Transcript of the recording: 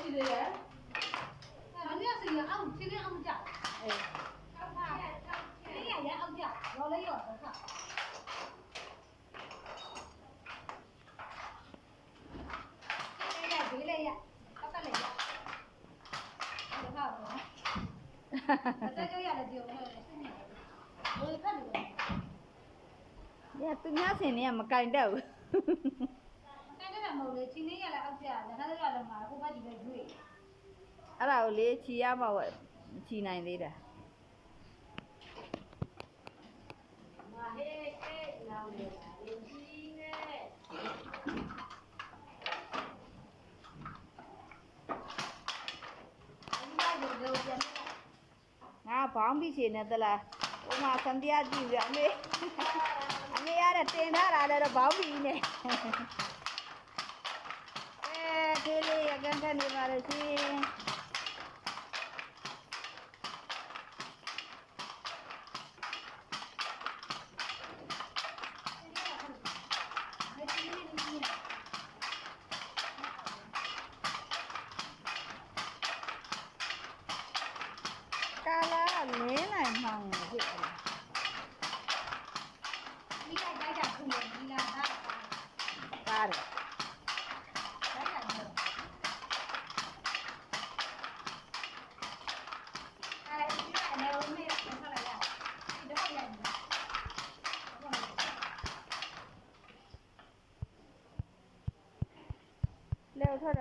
စီလေးရဲ့မနေ့ကစီရအောင်ချင်းချင်းအောင်ကြအေးအောက်ထားဒီရရအောင်ကြရောလေးရောတော့ခါဒီလေးရအောက်ကလေးရတော့ခါတော့တက်ကြရလည်းဒီလိုလေဘယ်ဖက်လို့ညသူများစင်နေကမကင်တက်ဘူးအဲ့ဒါမဟုတ်လေချင်းလေးရလည်းအောက်ကြတယ်ခါတော့လည်းမှာဟိုဘက်ဒီဘက်ရွေ့အဲ့ဒါကိုလေချီရမှာပေါ့ချီနိုင်သေးတာမဟေးဟေးလောင်းနေတာလေကြီးနဲ့ငါဘောင်းပြီးချင်နေသလားဟိုမှာစံတရားကြည့်ပြအမေရတဲ့တင်ထားတာလည်းဘောင်းပြီးနေဒီလေးရကန်ကနေပါလို့ရှင်ကာလာလင်းနိုင်မှောင်ဖြစ်တယ်ဒီလိုက်တိုက်တာခုလေဒီလာတာပါတယ်တိုက်တာမျိုးအဲဒီကနေဦးမေးဆက်လာရဒီတော့ရတယ်လေထွက်